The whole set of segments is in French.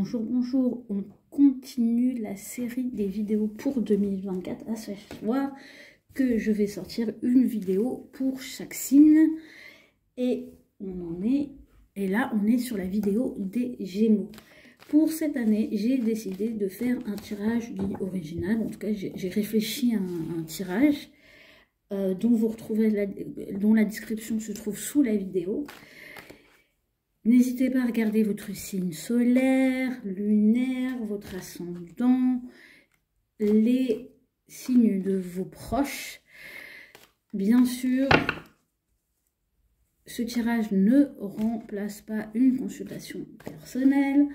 Bonjour, bonjour, on continue la série des vidéos pour 2024, à savoir que je vais sortir une vidéo pour chaque signe et là on est sur la vidéo des Gémeaux. Pour cette année, j'ai décidé de faire un tirage dit original, en tout cas j'ai réfléchi à un tirage dont vous retrouvez dont la description se trouve sous la vidéo. N'hésitez pas à regarder votre signe solaire, lunaire, votre ascendant, les signes de vos proches. Bien sûr, ce tirage ne remplace pas une consultation personnelle.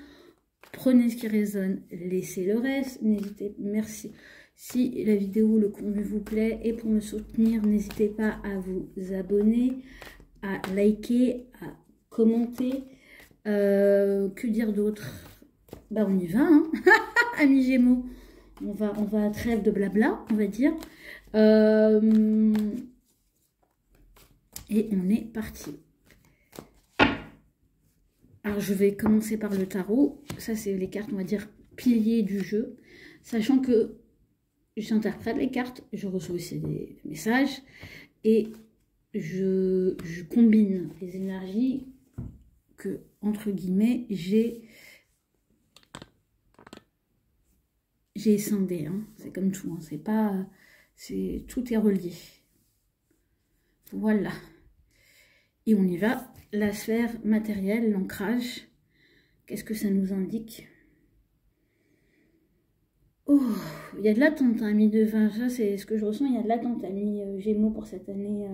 Prenez ce qui résonne, laissez le reste. N'hésitez, merci. Si la vidéo, le contenu vous plaît et pour me soutenir, n'hésitez pas à vous abonner, à liker, à commenter. Que dire d'autre? Bah on y va, hein. Amis Gémeaux, on va à trêve de blabla, on va dire. Et on est parti. Alors je vais commencer par le tarot. Ça c'est les cartes, on va dire, piliers du jeu. Sachant que j'interprète les cartes, je reçois aussi des messages. Et je combine les énergies que, entre guillemets, j'ai scindé, hein. C'est comme tout, hein. C'est pas... tout est relié. Voilà. Et on y va. La sphère matérielle, l'ancrage. Qu'est-ce que ça nous indique? Oh, il y a de l'attente, hein, amis de vin. Ça, c'est ce que je ressens. Il y a de l'attente, amis Gémeaux, pour cette année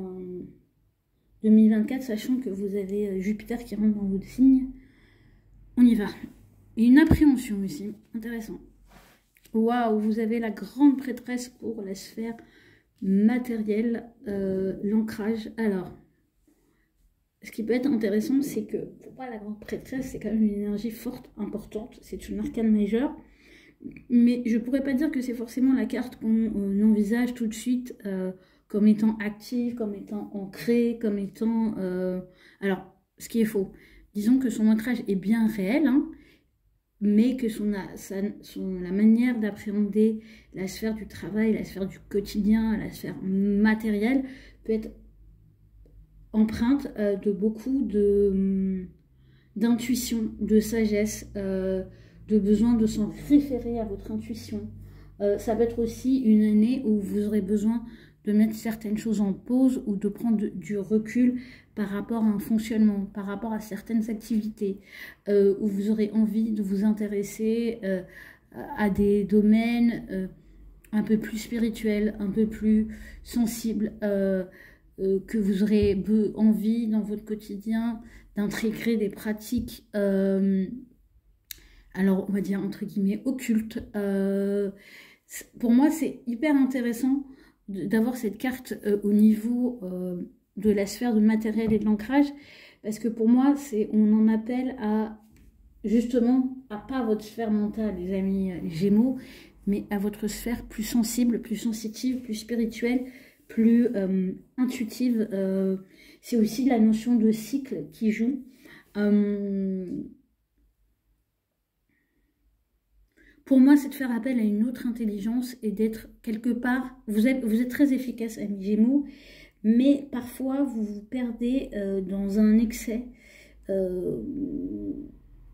2024, sachant que vous avez Jupiter qui rentre dans votre signe. On y va. Et une appréhension aussi. Intéressant. Waouh, vous avez la grande prêtresse pour la sphère matérielle, l'ancrage. Alors, ce qui peut être intéressant, c'est que pour moi, la grande prêtresse, c'est quand même une énergie forte, importante. C'est une arcane majeure. Mais je ne pourrais pas dire que c'est forcément la carte qu'on envisage tout de suite comme étant active, comme étant ancrée, comme étant... Alors, ce qui est faux. Disons que son ancrage est bien réel, hein, mais que la manière d'appréhender la sphère du travail, la sphère du quotidien, la sphère matérielle peut être empreinte de beaucoup d'intuition, de sagesse, de besoin de s'en référer à votre intuition. Ça peut être aussi une année où vous aurez besoin de mettre certaines choses en pause ou de prendre du recul par rapport à un fonctionnement, par rapport à certaines activités, où vous aurez envie de vous intéresser à des domaines un peu plus spirituels, un peu plus sensibles, que vous aurez envie dans votre quotidien d'intégrer des pratiques, alors on va dire entre guillemets occultes. Pour moi c'est hyper intéressant d'avoir cette carte au niveau de la sphère de matériel et de l'ancrage, parce que pour moi on en appelle à justement à pas votre sphère mentale, les amis les Gémeaux, mais à votre sphère plus sensible, plus sensitive, plus spirituelle, plus intuitive. C'est aussi la notion de cycle qui joue. Pour moi, c'est de faire appel à une autre intelligence et d'être quelque part... Vous êtes très efficace, amis Gémeaux, mais parfois vous vous perdez dans un excès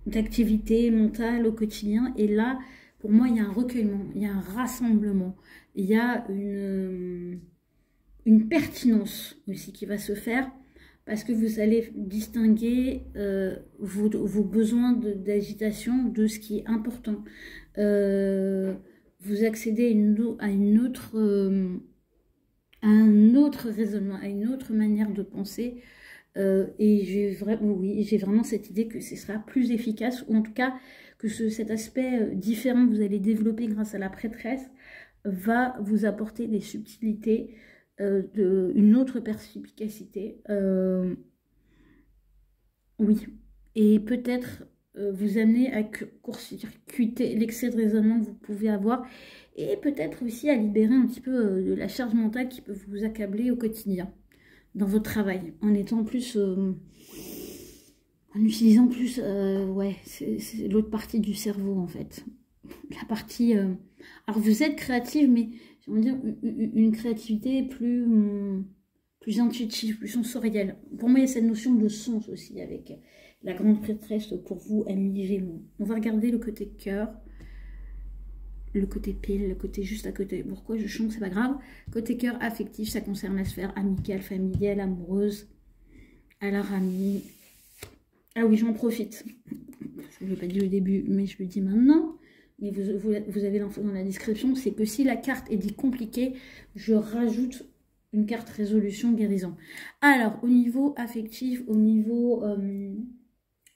d'activité mentale au quotidien. Et là, pour moi, il y a un recueillement, il y a un rassemblement, il y a une pertinence aussi qui va se faire, parce que vous allez distinguer vos besoins d'agitation de ce qui est important. Vous accédez à un autre raisonnement, à une autre manière de penser. Et j'ai vraiment cette idée que ce sera plus efficace, ou en tout cas que cet aspect différent que vous allez développer grâce à la prêtresse va vous apporter des subtilités, une autre perspicacité. Oui, et peut-être vous amener à court-circuiter l'excès de raisonnement que vous pouvez avoir, et peut-être aussi à libérer un petit peu de la charge mentale qui peut vous accabler au quotidien, dans votre travail, en étant plus En utilisant plus, ouais, c'est l'autre partie du cerveau en fait. La partie... alors vous êtes créative, mais j'ai envie de dire une créativité plus intuitive, plus sensorielle. Pour moi, il y a cette notion de sens aussi avec la grande prêtresse pour vous, amis Gémeaux. On va regarder le côté cœur, le côté pile, le côté juste à côté. Pourquoi je chante, c'est pas grave. Côté cœur affectif, ça concerne la sphère amicale, familiale, amoureuse. Alors, amis... Ah oui, j'en profite. Je ne l'ai pas dit au début, mais je le dis maintenant. Mais vous avez l'info dans la description. C'est que si la carte est dit compliquée, je rajoute une carte résolution guérison. Alors, au niveau affectif, au niveau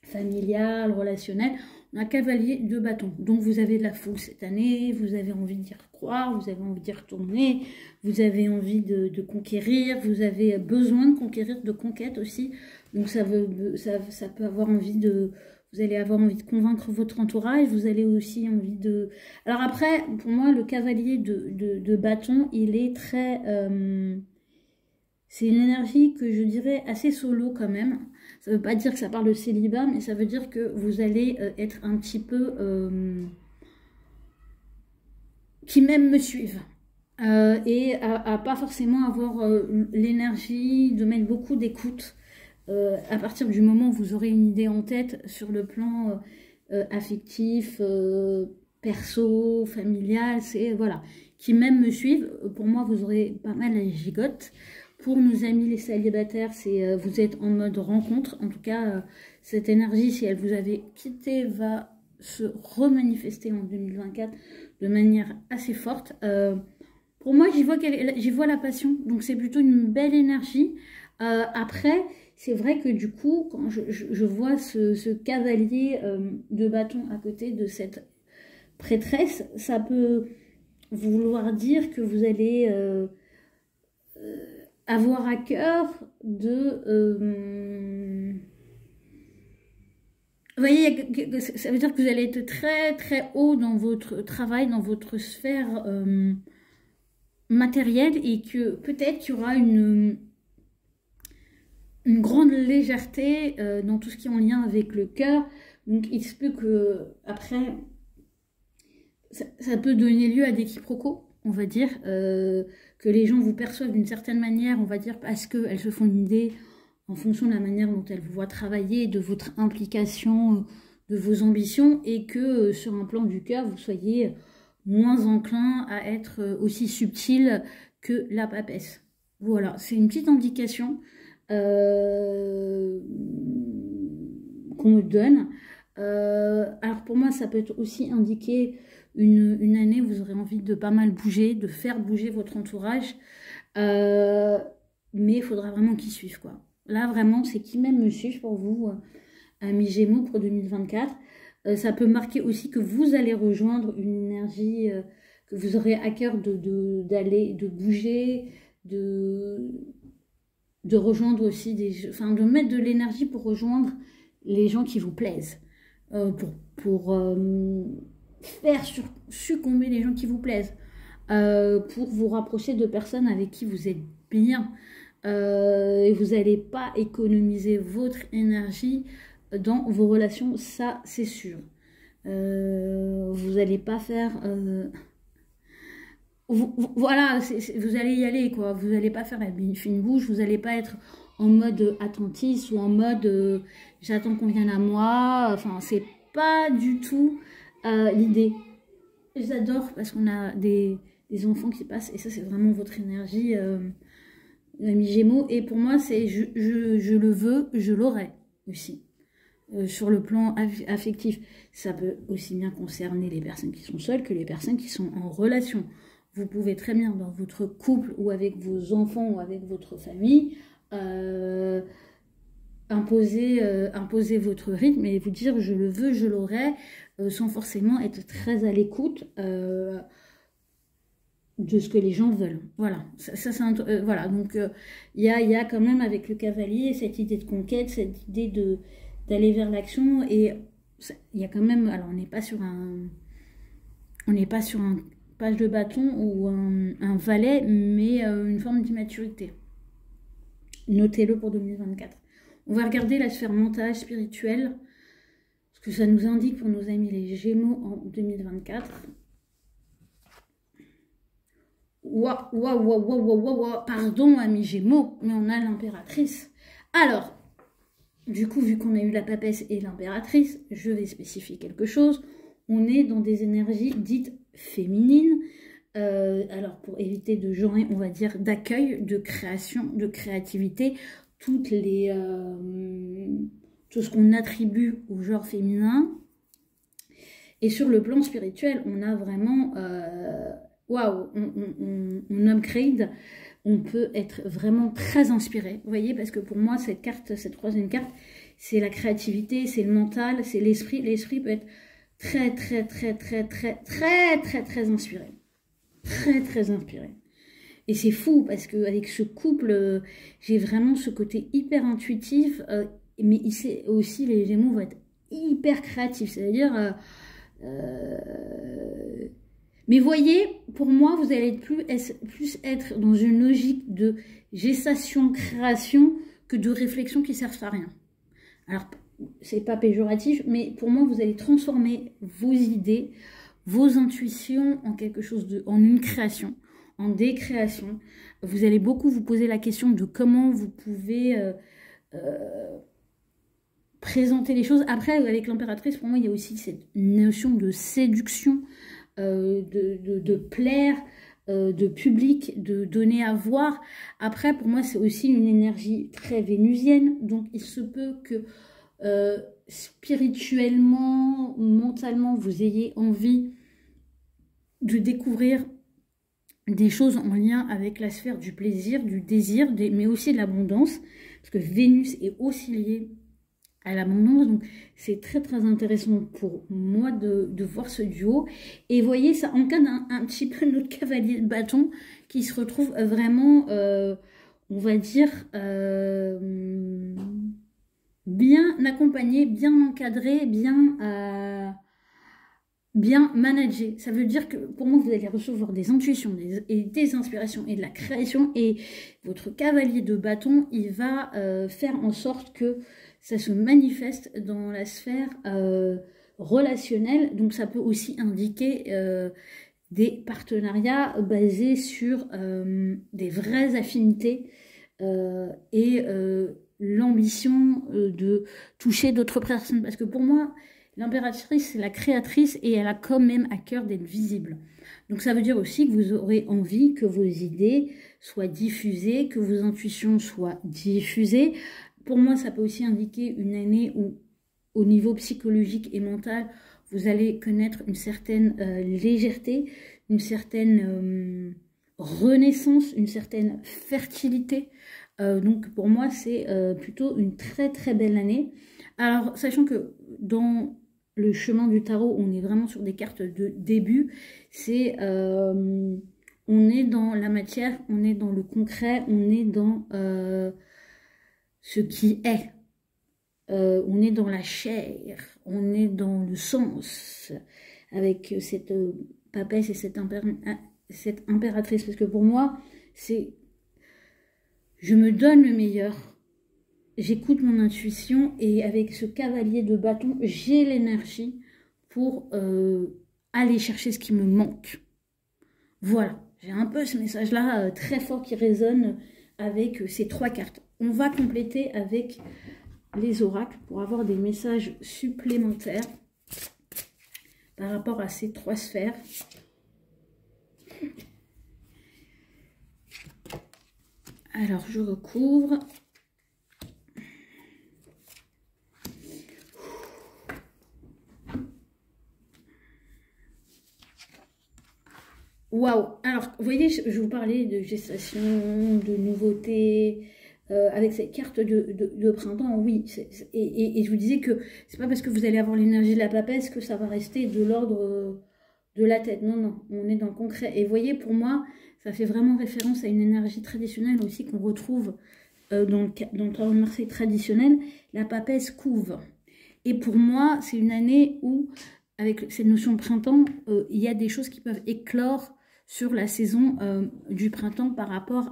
familial, relationnel, on a cavalier de bâton. Donc, vous avez de la foule cette année, vous avez envie d'y recroire, vous avez envie d'y retourner, vous avez envie de conquérir, vous avez besoin de conquérir, de conquête aussi. Donc, ça peut avoir envie de... Vous allez avoir envie de convaincre votre entourage, vous allez aussi envie de... Alors après, pour moi, le cavalier de bâton, il est très... c'est une énergie que je dirais assez solo quand même. Ça ne veut pas dire que ça parle de célibat, mais ça veut dire que vous allez être un petit peu... qui même me suivent. Et à pas forcément avoir l'énergie de mettre beaucoup d'écoute. À partir du moment où vous aurez une idée en tête sur le plan affectif, perso, familial, c'est voilà, qui même me suivent. Pour moi, vous aurez pas mal la gigote. Pour nos amis les célibataires, c'est vous êtes en mode rencontre. En tout cas, cette énergie, si elle vous avait quitté, va se remanifester en 2024 de manière assez forte. Pour moi, j'y vois la passion. Donc, c'est plutôt une belle énergie. Après, c'est vrai que du coup, quand je vois ce cavalier de bâton à côté de cette prêtresse, ça peut vouloir dire que vous allez avoir à cœur de... vous voyez, ça veut dire que vous allez être très très haut dans votre travail, dans votre sphère matérielle et que peut-être qu'il y aura une grande légèreté dans tout ce qui est en lien avec le cœur. Donc il se peut que après ça peut donner lieu à des quiproquos, on va dire, que les gens vous perçoivent d'une certaine manière, on va dire, parce qu'elles se font une idée en fonction de la manière dont elles vous voient travailler, de votre implication, de vos ambitions, et que sur un plan du cœur, vous soyez moins enclin à être aussi subtil que la papesse. Voilà, c'est une petite indication qu'on me donne. Alors pour moi, ça peut être aussi indiquer une année où vous aurez envie de pas mal bouger, de faire bouger votre entourage. Mais il faudra vraiment qu'ils suivent, quoi. Là, vraiment, c'est qui même me suivent pour vous, amis Gémeaux, pour 2024. Ça peut marquer aussi que vous allez rejoindre une énergie que vous aurez à cœur de bouger, de rejoindre aussi enfin, de mettre de l'énergie pour rejoindre les gens qui vous plaisent, pour faire succomber les gens qui vous plaisent, pour vous rapprocher de personnes avec qui vous êtes bien, et vous n'allez pas économiser votre énergie dans vos relations, ça c'est sûr. Vous n'allez pas faire... voilà, vous allez y aller, quoi. Vous n'allez pas faire la fine bouche, vous n'allez pas être en mode attentiste ou en mode j'attends qu'on vienne à moi. Enfin, c'est pas du tout l'idée. J'adore parce qu'on a des enfants qui passent et ça, c'est vraiment votre énergie, ami Gémeaux. Et pour moi, c'est je le veux, je l'aurai aussi. Sur le plan affectif, ça peut aussi bien concerner les personnes qui sont seules que les personnes qui sont en relation. Vous pouvez très bien dans votre couple ou avec vos enfants ou avec votre famille imposer votre rythme et vous dire je le veux, je l'aurai, sans forcément être très à l'écoute de ce que les gens veulent. Voilà, voilà. Donc il y a quand même avec le cavalier cette idée de conquête, cette idée d'aller vers l'action et il y a quand même, alors on n'est pas sur un page de bâton ou un valet, mais une forme d'immaturité. Notez-le pour 2024. On va regarder la sphère mentale, spirituelle, ce que ça nous indique pour nos amis les Gémeaux en 2024. Waouh, pardon, amis Gémeaux, mais on a l'impératrice. Alors, du coup, vu qu'on a eu la papesse et l'impératrice, je vais spécifier quelque chose. On est dans des énergies dites féminines. Alors, pour éviter de genrer, on va dire d'accueil, de création, de créativité, tout ce qu'on attribue au genre féminin. Et sur le plan spirituel, on a vraiment... waouh, on upgrade, on peut être vraiment très inspiré. Vous voyez, parce que pour moi, cette carte, cette troisième carte, c'est la créativité, c'est le mental, c'est l'esprit. L'esprit peut être très inspiré. Très inspiré. Et c'est fou, parce qu'avec ce couple, j'ai vraiment ce côté hyper intuitif, mais aussi les Gémeaux vont être hyper créatifs. C'est-à-dire... mais voyez, pour moi, vous allez plus être dans une logique de gestation, création, que de réflexion qui ne servent à rien. Alors, c'est pas péjoratif, mais pour moi, vous allez transformer vos idées, vos intuitions en quelque chose en une création, en décréation. Vous allez beaucoup vous poser la question de comment vous pouvez présenter les choses. Après, avec l'impératrice, pour moi, il y a aussi cette notion de séduction, de plaire, de public, de donner à voir. Après, pour moi, c'est aussi une énergie très vénusienne. Donc, il se peut que spirituellement, mentalement, vous ayez envie de découvrir des choses en lien avec la sphère du plaisir, du désir, mais aussi de l'abondance. Parce que Vénus est aussi liée à l'abondance, donc c'est très intéressant pour moi de voir ce duo. Et voyez, ça encadre un petit peu notre cavalier de bâton qui se retrouve vraiment, on va dire, bien accompagné, bien encadré, bien managé. Ça veut dire que pour moi, vous allez recevoir des intuitions et des inspirations et de la création, et votre cavalier de bâton, il va faire en sorte que ça se manifeste dans la sphère relationnelle. Donc ça peut aussi indiquer des partenariats basés sur des vraies affinités et l'ambition de toucher d'autres personnes. Parce que pour moi, l'impératrice, c'est la créatrice et elle a quand même à cœur d'être visible. Donc ça veut dire aussi que vous aurez envie que vos idées soient diffusées, que vos intuitions soient diffusées. Pour moi, ça peut aussi indiquer une année où, au niveau psychologique et mental, vous allez connaître une certaine légèreté, une certaine renaissance, une certaine fertilité. Donc pour moi, c'est plutôt une très belle année. Alors, sachant que dans le chemin du tarot, on est vraiment sur des cartes de début. C'est, on est dans la matière, on est dans le concret, on est dans ce qui est. On est dans la chair, on est dans le sens, avec cette papesse et cette impératrice. Parce que pour moi, c'est... Je me donne le meilleur, j'écoute mon intuition, et avec ce cavalier de bâton, j'ai l'énergie pour aller chercher ce qui me manque. Voilà, j'ai un peu ce message-là très fort qui résonne avec ces trois cartes. On va compléter avec les oracles pour avoir des messages supplémentaires par rapport à ces trois sphères. Alors, je recouvre. Waouh! Alors, vous voyez, je vous parlais de gestation, de nouveauté, avec cette carte de printemps, oui. Et je vous disais que c'est pas parce que vous allez avoir l'énergie de la papesse que ça va rester de l'ordre de la tête. Non, non, on est dans le concret. Et vous voyez, pour moi, ça fait vraiment référence à une énergie traditionnelle aussi qu'on retrouve dans le tarot de Marseille traditionnel. La papesse couve. Et pour moi, c'est une année où, avec cette notion de printemps, il y a des choses qui peuvent éclore sur la saison du printemps par rapport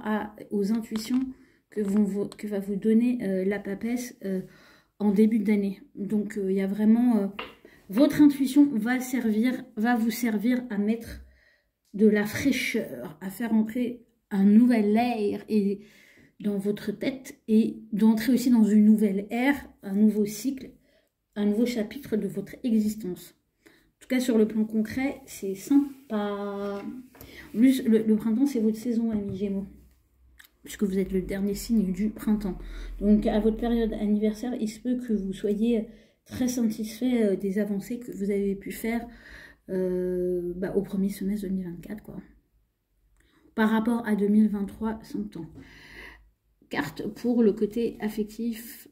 aux intuitions que va vous donner la papesse en début d'année. Donc, il y a vraiment... votre intuition va vous servir à mettre de la fraîcheur, à faire entrer un nouvel air et dans votre tête et d'entrer aussi dans une nouvelle ère, un nouveau cycle, un nouveau chapitre de votre existence. En tout cas, sur le plan concret, c'est sympa. En plus, le printemps, c'est votre saison, amis Gémeaux, puisque vous êtes le dernier signe du printemps. Donc, à votre période anniversaire, il se peut que vous soyez très satisfait des avancées que vous avez pu faire au premier semestre 2024, quoi. Par rapport à 2023, 100 ans. Carte pour le côté affectif.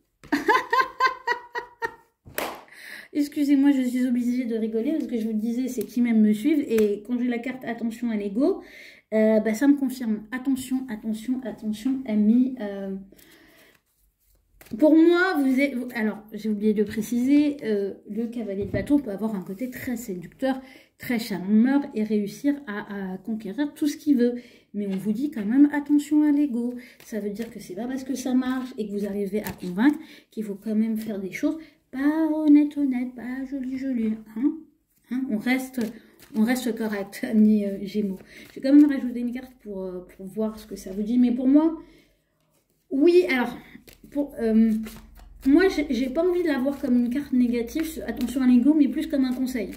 Excusez-moi, je suis obligée de rigoler parce que je vous le disais, c'est qui m'aime me suivre. Et quand j'ai la carte attention à l'ego, ça me confirme. Attention, attention, attention, amis. Pour moi, vous êtes... Alors, j'ai oublié de préciser, le cavalier de bâton peut avoir un côté très séducteur, très charmeur et réussir à conquérir tout ce qu'il veut. Mais on vous dit quand même attention à l'ego. Ça veut dire que c'est pas parce que ça marche et que vous arrivez à convaincre qu'il faut quand même faire des choses pas honnête, pas joli. Hein, on reste correct, amis Gémeaux. Je vais quand même rajouter une carte pour voir ce que ça vous dit. Mais pour moi, oui, alors, moi, j'ai pas envie de la voir comme une carte négative, attention à l'ego, mais plus comme un conseil.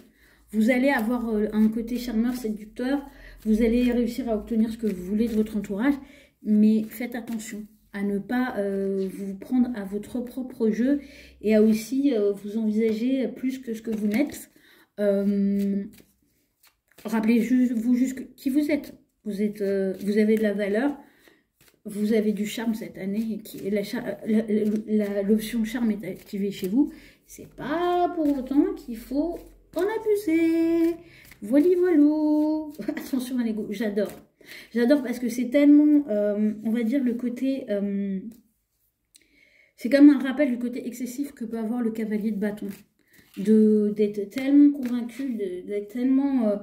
Vous allez avoir un côté charmeur, séducteur, vous allez réussir à obtenir ce que vous voulez de votre entourage, mais faites attention à ne pas vous prendre à votre propre jeu et à aussi vous envisager plus que ce que vous n'êtes. Rappelez-vous juste qui vous êtes. Vous avez de la valeur, vous avez du charme cette année, et l'option charme est activée chez vous. C'est pas pour autant qu'il faut en abuser. Voilou. Attention à l'ego, j'adore. J'adore parce que c'est tellement, on va dire, le côté... c'est comme un rappel du côté excessif que peut avoir le cavalier de bâton. D'être tellement convaincu, d'être tellement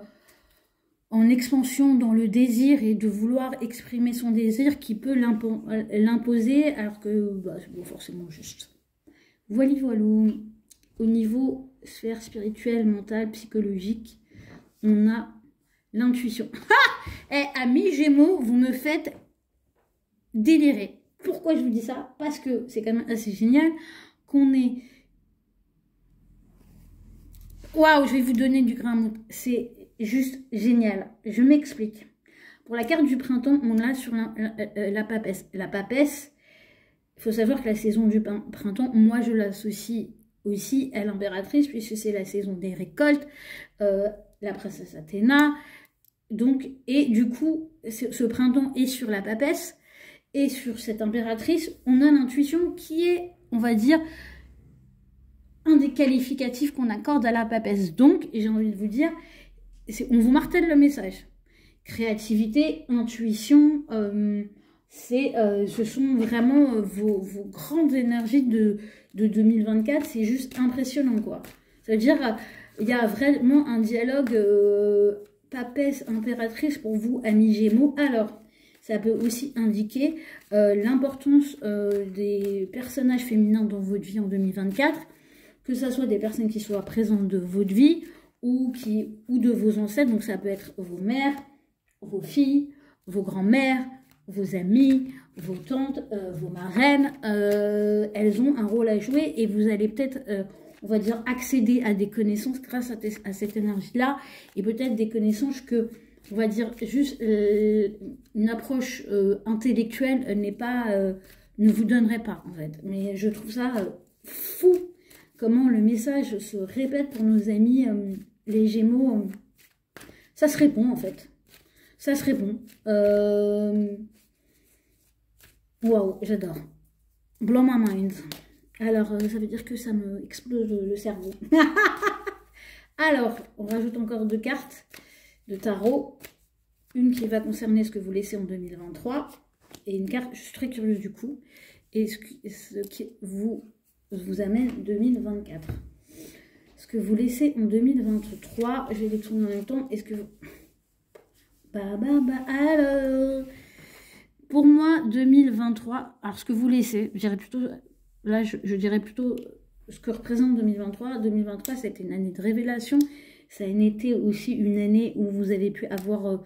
en expansion dans le désir et de vouloir exprimer son désir qui peut l'imposer alors que c'est pas forcément juste. Voilou. Au niveau sphère spirituelle, mentale, psychologique, on a l'intuition. Amis Gémeaux, vous me faites délirer. Pourquoi je vous dis ça? Parce que c'est quand même assez génial qu'on ait... Waouh, je vais vous donner du grain à moudre. C'est juste génial. Je m'explique. Pour la carte du printemps, on l'a sur la papesse. La papesse, il faut savoir que la saison du printemps, moi je l'associe aussi à l'impératrice, puisque c'est la saison des récoltes, la princesse Athéna. Donc, et du coup, ce printemps est sur la papesse, et sur cette impératrice, on a l'intuition qui est, on va dire, un des qualificatifs qu'on accorde à la papesse. Donc, j'ai envie de vous dire, on vous martèle le message. Créativité, intuition, ce sont vraiment vos grandes énergies de 2024. C'est juste impressionnant, quoi. Ça veut dire, il y a vraiment un dialogue papesse, impératrice pour vous, amis Gémeaux. Alors, ça peut aussi indiquer l'importance des personnages féminins dans votre vie en 2024, que ce soit des personnes qui soient présentes de votre vie ou de vos ancêtres. Donc ça peut être vos mères, vos filles, vos grands-mères, vos amis, vos tantes, vos marraines. Elles ont un rôle à jouer et vous allez peut-être, on va dire, accéder à des connaissances grâce à cette énergie-là, et peut-être des connaissances que, on va dire, juste une approche intellectuelle ne vous donnerait pas, en fait. Mais je trouve ça fou comment le message se répète pour nos amis les Gémeaux. Ça se répond, en fait. Ça se répond. Waouh, j'adore. Blow my mind. Alors, ça veut dire que ça me explose le cerveau. Alors, on rajoute encore 2 cartes de tarot. Une qui va concerner ce que vous laissez en 2023. Et une carte, je suis très curieuse du coup. Et ce qui vous amène 2024. Ce que vous laissez en 2023, je vais les tourner en même temps. Est-ce que vous... alors... pour moi, 2023, alors ce que vous laissez, je dirais plutôt, là, je dirais plutôt ce que représente 2023. 2023, c'était une année de révélation. Ça a été aussi une année où vous avez pu avoir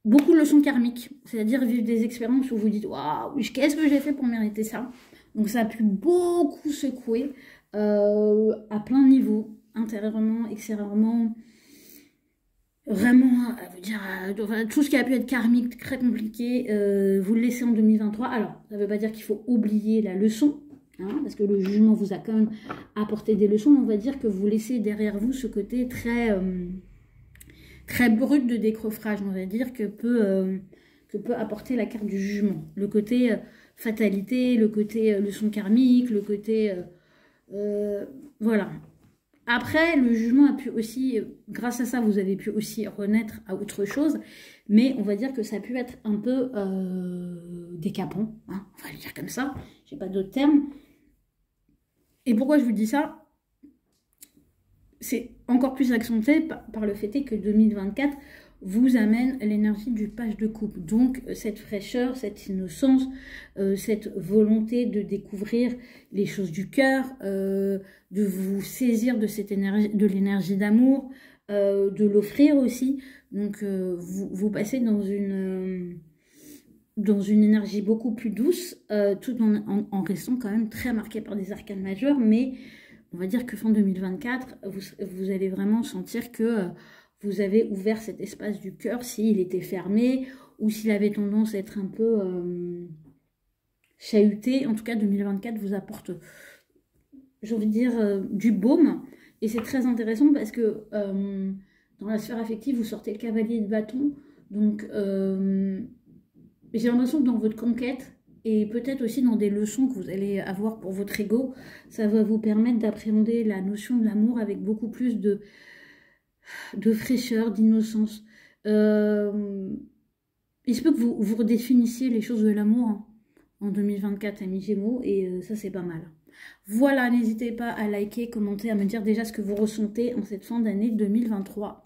beaucoup de leçons karmiques, c'est-à-dire vivre des expériences où vous dites « Waouh, qu'est-ce que j'ai fait pour mériter ça ?» Donc ça a pu beaucoup secouer à plein de niveaux, intérieurement, extérieurement, vraiment, vous dire, tout ce qui a pu être karmique, très compliqué, vous le laissez en 2023. Alors, ça ne veut pas dire qu'il faut oublier la leçon, hein, parce que le jugement vous a quand même apporté des leçons, mais on va dire que vous laissez derrière vous ce côté très, très brut de décroffrage, on va dire, que peut apporter la carte du jugement. Le côté fatalité, le côté leçon karmique, le côté... voilà. Après, le jugement a pu aussi, grâce à ça, vous avez pu aussi renaître à autre chose, mais on va dire que ça a pu être un peu décapant, hein, on va le dire comme ça, j'ai pas d'autres termes. Et pourquoi je vous dis ça? C'est encore plus accentué par le fait que 2024 vous amène l'énergie du page de coupe. Donc, cette fraîcheur, cette innocence, cette volonté de découvrir les choses du cœur, de vous saisir de cette énergie, de l'énergie d'amour, de l'offrir aussi. Donc, vous passez dans une énergie beaucoup plus douce, tout en restant quand même très marqué par des arcanes majeures, mais on va dire que fin 2024, vous allez vraiment sentir que vous avez ouvert cet espace du cœur s'il était fermé ou s'il avait tendance à être un peu chahuté. En tout cas, 2024 vous apporte, j'ai envie de dire, du baume. Et c'est très intéressant parce que dans la sphère affective, vous sortez le cavalier de bâton. Donc, j'ai l'impression que dans votre conquête, et peut-être aussi dans des leçons que vous allez avoir pour votre ego, ça va vous permettre d'appréhender la notion de l'amour avec beaucoup plus de fraîcheur, d'innocence. Il se peut que vous redéfinissiez les choses de l'amour hein, en 2024, amis Gémeaux, et ça c'est pas mal. Voilà, n'hésitez pas à liker, commenter, à me dire déjà ce que vous ressentez en cette fin d'année 2023.